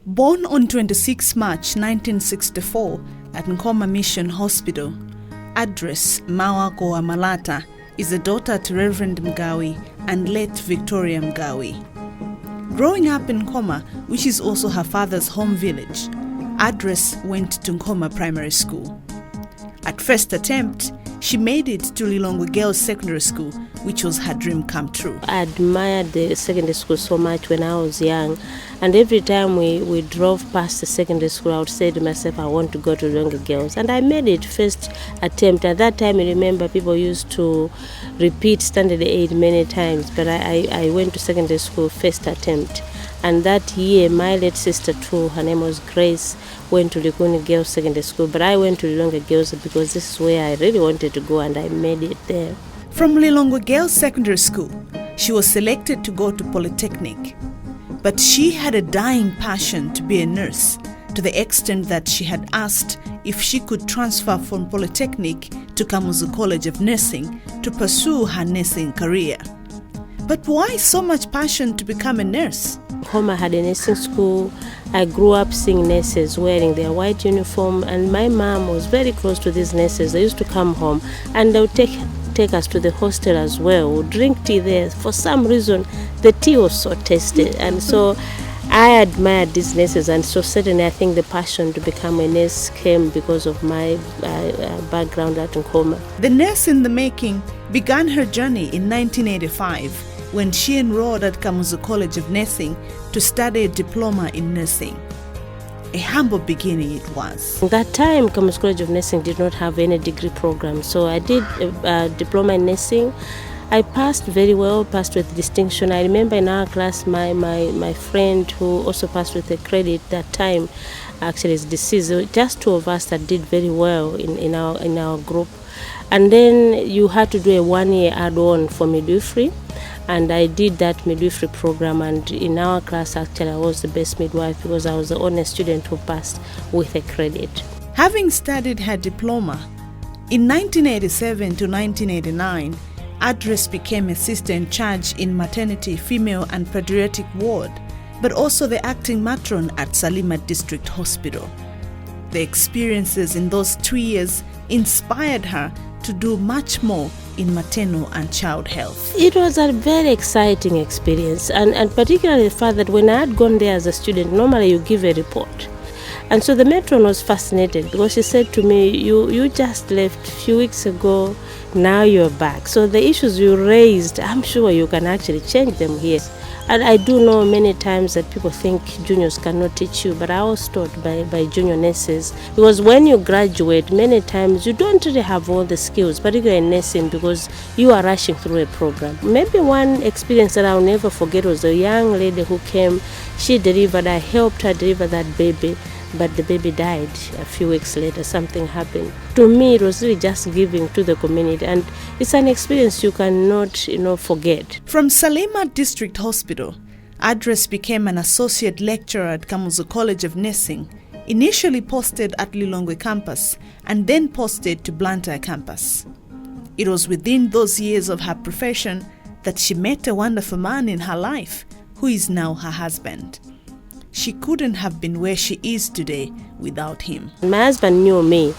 Born on 26 March 1964 at Nkoma Mission Hospital, address Mawagoa Malata is a daughter to Reverend Mgawi and late Victoria Mgawi. Growing up in Nkoma, which is also her father's home village, Address went to Nkoma Primary School. At first attempt, she made it to Lilongwe Girls Secondary School, which was her dream come true. I admired the secondary school so much when I was young, and every time we drove past the secondary school, I would say to myself, I want to go to Lilongwe Girls. And I made it first attempt. At that time, I remember people used to repeat standard 8 many times, but I went to secondary school first attempt. And that year, my late sister too, her name was Grace, went to Lilongwe Girls Secondary School, but I went to Lilongwe Girls because this is where I really wanted to go, and I made it there. From Lilongwe Girls Secondary School, she was selected to go to Polytechnic. But she had a dying passion to be a nurse, to the extent that she had asked if she could transfer from Polytechnic to Kamuzu College of Nursing to pursue her nursing career. But why so much passion to become a nurse? Nkoma had a nursing school. I grew up seeing nurses wearing their white uniform, and my mom was very close to these nurses. They used to come home and they would take us to the hostel as well. We would drink tea there. For some reason, the tea was so tasty, and so I admired these nurses, and so certainly I think the passion to become a nurse came because of my background at Nkoma. The nurse in the making began her journey in 1985 when she enrolled at Kamuzu College of Nursing to study a diploma in nursing. A humble beginning it was. At that time, Kamuzu College of Nursing did not have any degree program, so I did a diploma in nursing. I passed very well, passed with distinction. I remember in our class, my friend who also passed with a credit that time, actually is deceased. Just two of us that did very well in our group. And then you had to do a 1-year add-on for midwifery. And I did that midwifery program, and in our class actually I was the best midwife because I was the only student who passed with a credit. Having studied her diploma, in 1987 to 1989, Address became assistant in charge in maternity, female and pediatric ward, but also the acting matron at Salima District Hospital. The experiences in those 2 years inspired her to do much more in maternal and child health. It was a very exciting experience, and particularly the fact that when I had gone there as a student, normally you give a report. And so the matron was fascinated because she said to me, you just left a few weeks ago, now you're back. So the issues you raised, I'm sure you can actually change them here. And I do know many times that people think juniors cannot teach you, but I was taught by junior nurses. Because when you graduate, many times you don't really have all the skills, particularly in nursing, because you are rushing through a program. Maybe one experience that I'll never forget was a young lady who came, she delivered, I helped her deliver that baby, but the baby died a few weeks later. Something happened. To me, it was really just giving to the community, and it's an experience you cannot, forget. From Salima District Hospital, Address became an associate lecturer at Kamuzu College of Nursing, initially posted at Lilongwe campus and then posted to Blantyre campus. It was within those years of her profession that she met a wonderful man in her life, who is now her husband. She couldn't have been where she is today without him. My husband knew me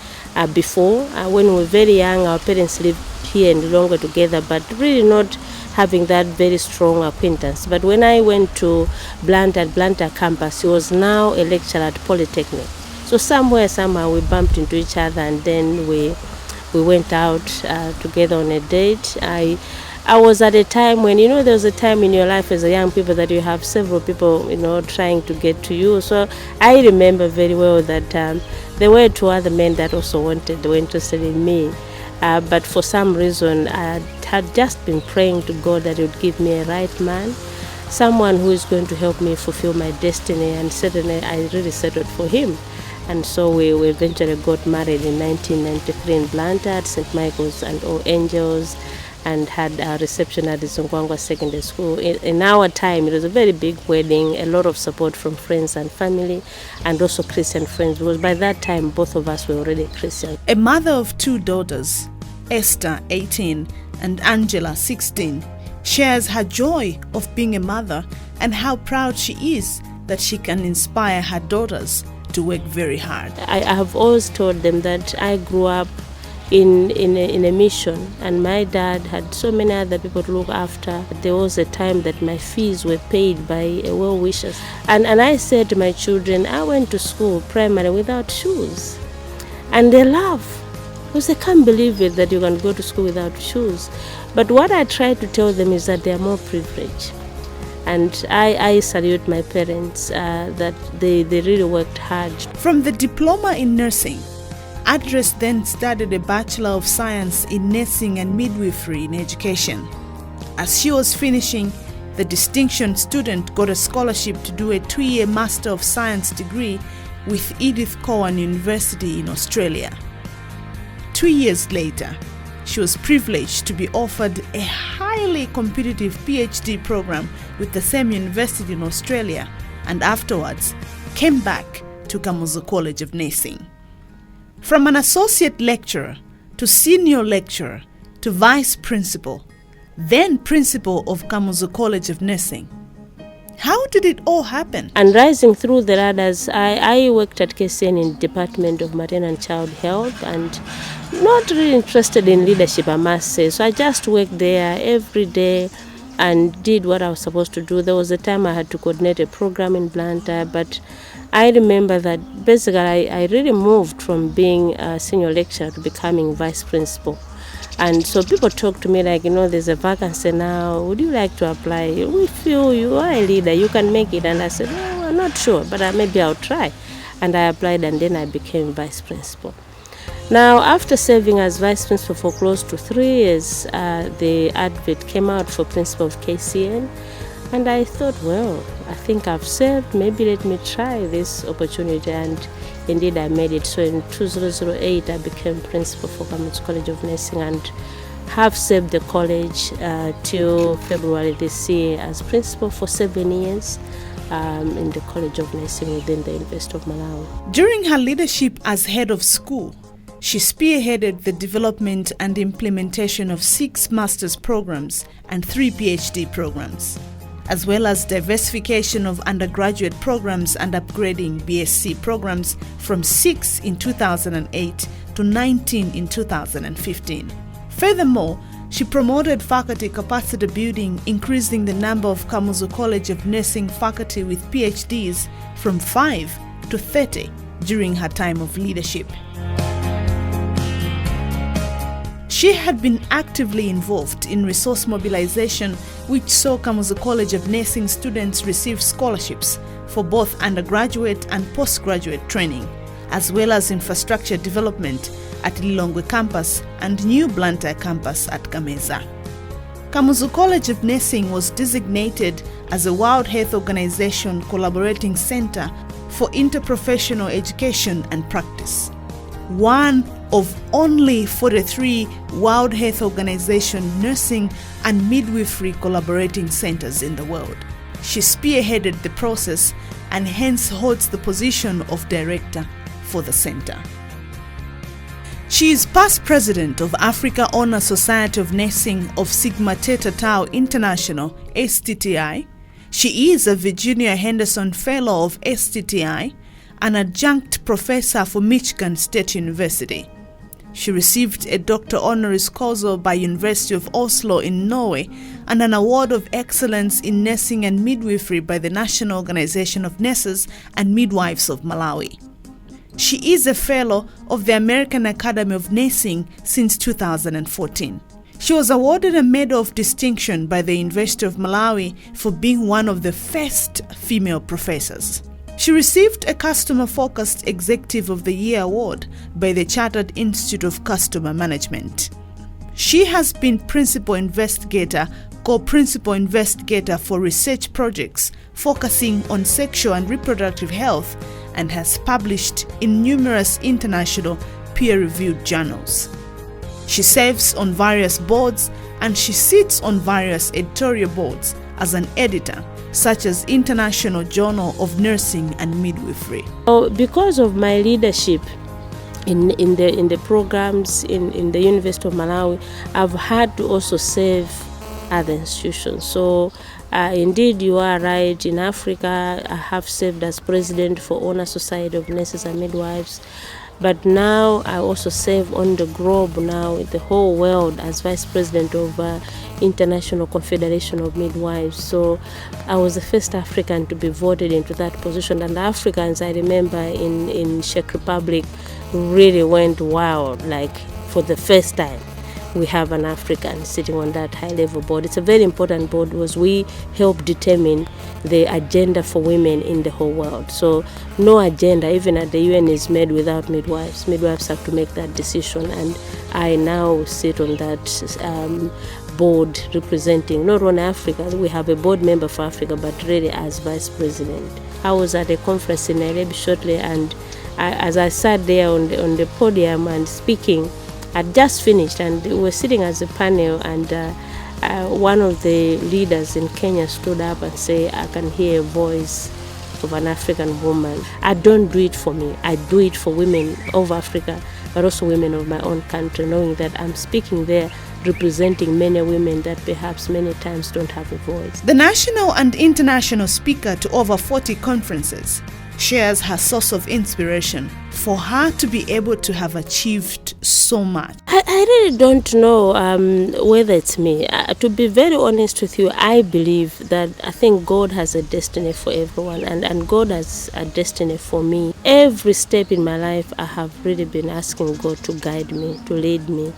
before. When we were very young, our parents lived here in Lilongwe together, but really not having that very strong acquaintance. But when I went to Blantyre campus, he was now a lecturer at Polytechnic. So somehow we bumped into each other, and then we went out together on a date. I was at a time when, there was a time in your life as a young people that you have several people, trying to get to you. So I remember very well that there were 2 other men that also were interested in me. But for some reason, I had just been praying to God that He would give me a right man, someone who is going to help me fulfill my destiny, and certainly I really settled for him. And so we eventually got married in 1993 in Blantyre at St. Michael's and All Angels, and had a reception at the Zongwangwa Secondary School. In our time, it was a very big wedding, a lot of support from friends and family, and also Christian friends, because by that time, both of us were already Christian. A mother of 2 daughters, Esther, 18, and Angela, 16, shares her joy of being a mother and how proud she is that she can inspire her daughters to work very hard. I have always told them that I grew up in a mission, and my dad had so many other people to look after. There was a time that my fees were paid by well-wishers. And I said to my children, I went to school primary without shoes. And they laugh, because they can't believe it that you can go to school without shoes. But what I try to tell them is that they are more privileged. And I salute my parents that they really worked hard. From the diploma in nursing, Address then studied a Bachelor of Science in Nursing and Midwifery in Education. As she was finishing, the distinction student got a scholarship to do a 2-year Master of Science degree with Edith Cowan University in Australia. 2 years later, she was privileged to be offered a highly competitive PhD program with the same university in Australia, and afterwards came back to Kamuzu College of Nursing. From an associate lecturer to senior lecturer to vice principal, then principal of Kamuzu College of Nursing. How did it all happen? And rising through the ladders, I worked at KCN in Department of Maternal and Child Health, and not really interested in leadership, I must say. So I just worked there every day and did what I was supposed to do. There was a time I had to coordinate a program in Blantyre, but I remember that basically I really moved from being a senior lecturer to becoming vice principal. And so people talk to me like, there's a vacancy now, would you like to apply? We feel you are a leader, you can make it. And I said, no, I'm not sure, but maybe I'll try. And I applied, and then I became vice principal. Now, after serving as vice principal for close to 3 years, the advert came out for principal of KCN. And I thought, well, I think I've served, maybe let me try this opportunity. And indeed, I made it. So in 2008, I became principal for Kamuzu College of Nursing and have served the college till February this year as principal for 7 years in the College of Nursing within the University of Malawi. During her leadership as head of school, she spearheaded the development and implementation of 6 master's programs and 3 PhD programs, as well as diversification of undergraduate programs and upgrading BSc programs from 6 in 2008 to 19 in 2015. Furthermore, she promoted faculty capacity building, increasing the number of Kamuzu College of Nursing faculty with PhDs from 5 to 30 during her time of leadership. She had been actively involved in resource mobilization, which saw Kamuzu College of Nursing students receive scholarships for both undergraduate and postgraduate training, as well as infrastructure development at Lilongwe campus and new Blantyre campus at Gameza. Kamuzu College of Nursing was designated as a World Health Organization collaborating center for interprofessional education and practice, one of only 43 World Health Organization nursing and midwifery collaborating centers in the world. She spearheaded the process and hence holds the position of director for the center. She is past president of Africa Honor Society of Nursing of Sigma Theta Tau International, STTI. She is a Virginia Henderson Fellow of STTI, an adjunct professor for Michigan State University. She received a Doctor Honoris Causa by University of Oslo in Norway and an Award of Excellence in Nursing and Midwifery by the National Organization of Nurses and Midwives of Malawi. She is a Fellow of the American Academy of Nursing since 2014. She was awarded a Medal of Distinction by the University of Malawi for being one of the first female professors. She received a Customer-Focused Executive of the Year award by the Chartered Institute of Customer Management. She has been Principal Investigator, Co-Principal Investigator for research projects focusing on sexual and reproductive health and has published in numerous international peer-reviewed journals. She serves on various boards and she sits on various editorial boards as an editor, such as International Journal of Nursing and Midwifery. Because of my leadership in the programs in the University of Malawi, I've had to also serve other institutions. So indeed, you are right. In Africa, I have served as president for Honor Society of Nurses and Midwives. But now I also serve on the globe now in the whole world as vice president of International Confederation of Midwives. So I was the first African to be voted into that position. And the Africans, I remember in Czech Republic, really went wild, like for the first time. We have an African sitting on that high-level board. It's a very important board because we help determine the agenda for women in the whole world. So no agenda, even at the UN, is made without midwives. Midwives have to make that decision, and I now sit on that board representing not only Africa. We have a board member for Africa, but really as vice president. I was at a conference in Nairobi shortly, and as I sat there on the podium and speaking, I'd just finished, and we were sitting as a panel, and one of the leaders in Kenya stood up and said, I can hear a voice of an African woman. I don't do it for me. I do it for women of Africa, but also women of my own country, knowing that I'm speaking there representing many women that perhaps many times don't have a voice. The national and international speaker to over 40 conferences shares her source of inspiration for her to be able to have achieved so much. I really don't know whether it's me. To be very honest with you, I believe that I think God has a destiny for everyone, and God has a destiny for me. Every step in my life, I have really been asking God to guide me, to lead me.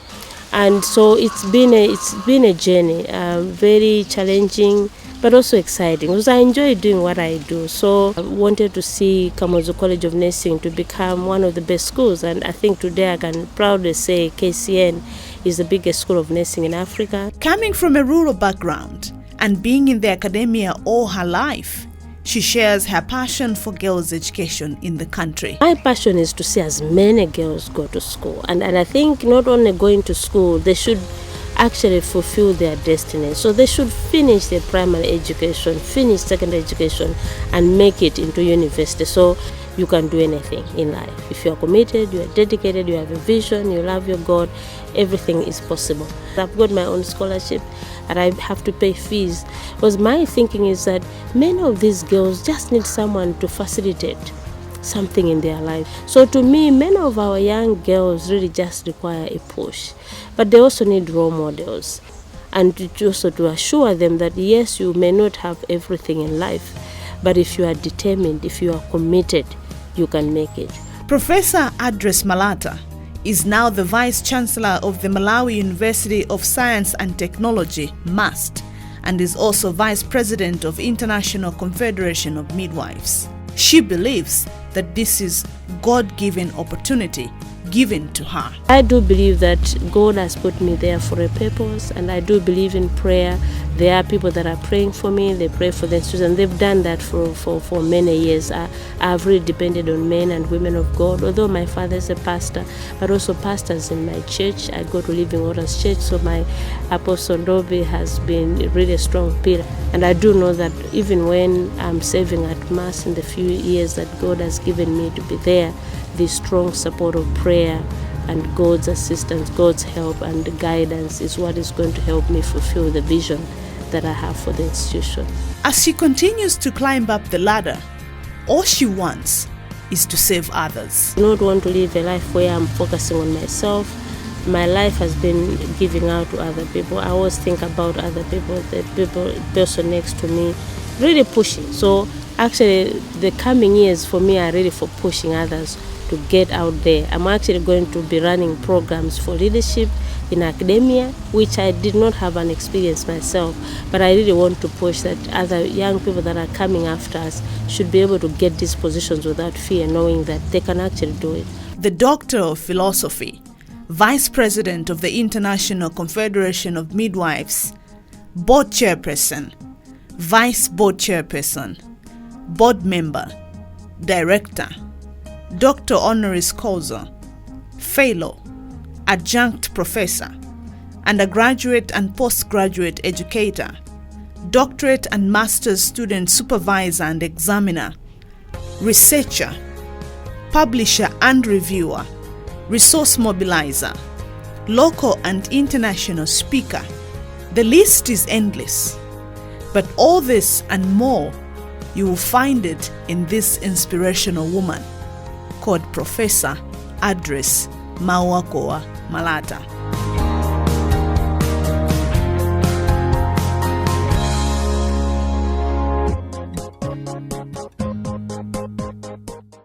And so it's been a journey, very challenging, but also exciting, because I enjoy doing what I do. So I wanted to see Kamuzu College of Nursing to become one of the best schools, and I think today I can proudly say KCN is the biggest school of nursing in Africa. Coming from a rural background and being in the academia all her life, she shares her passion for girls' education in the country. My passion is to see as many girls go to school, and I think not only going to school, they should actually fulfill their destiny. So they should finish their primary education, finish secondary education, and make it into university. So you can do anything in life. If you are committed, you are dedicated, you have a vision, you love your God, everything is possible. I've got my own scholarship, and I have to pay fees, because my thinking is that many of these girls just need someone to facilitate something in their life. So to me, many of our young girls really just require a push, but they also need role models, and also to assure them that yes, you may not have everything in life, but if you are determined, if you are committed, you can make it. Professor Adres Malata is now the Vice Chancellor of the Malawi University of Science and Technology, MUST, and is also Vice President of International Confederation of Midwives. She believes that this is God-given opportunity given to her. I do believe that God has put me there for a purpose, and I do believe in prayer. There are people that are praying for me, they pray for their students, and they've done that for many years. I've really depended on men and women of God, although my father is a pastor, but also pastors in my church. I go to Living Waters Church, so my Apostle Ndobi has been really a strong pillar. And I do know that even when I'm serving at Mass in the few years that God has given me to be there, the strong support of prayer and God's assistance, God's help and guidance is what is going to help me fulfill the vision that I have for the institution. As she continues to climb up the ladder, all she wants is to save others. I do not want to live a life where I'm focusing on myself. My life has been giving out to other people. I always think about other people, the person next to me, really pushing. So actually the coming years for me are really for pushing others to get out there. I'm actually going to be running programs for leadership in academia, which I did not have an experience myself, but I really want to push that other young people that are coming after us should be able to get these positions without fear, knowing that they can actually do it. The Doctor of Philosophy, Vice President of the International Confederation of Midwives, Board Chairperson, Vice Board Chairperson, Board Member, Director, Doctor Honoris Causa, Fellow, Adjunct Professor, Undergraduate and Postgraduate Educator, Doctorate and Master's Student Supervisor and Examiner, Researcher, Publisher and Reviewer, Resource Mobilizer, Local and International Speaker, The list is endless, but all this and more, you will find it in this inspirational woman called Professor Address Malata.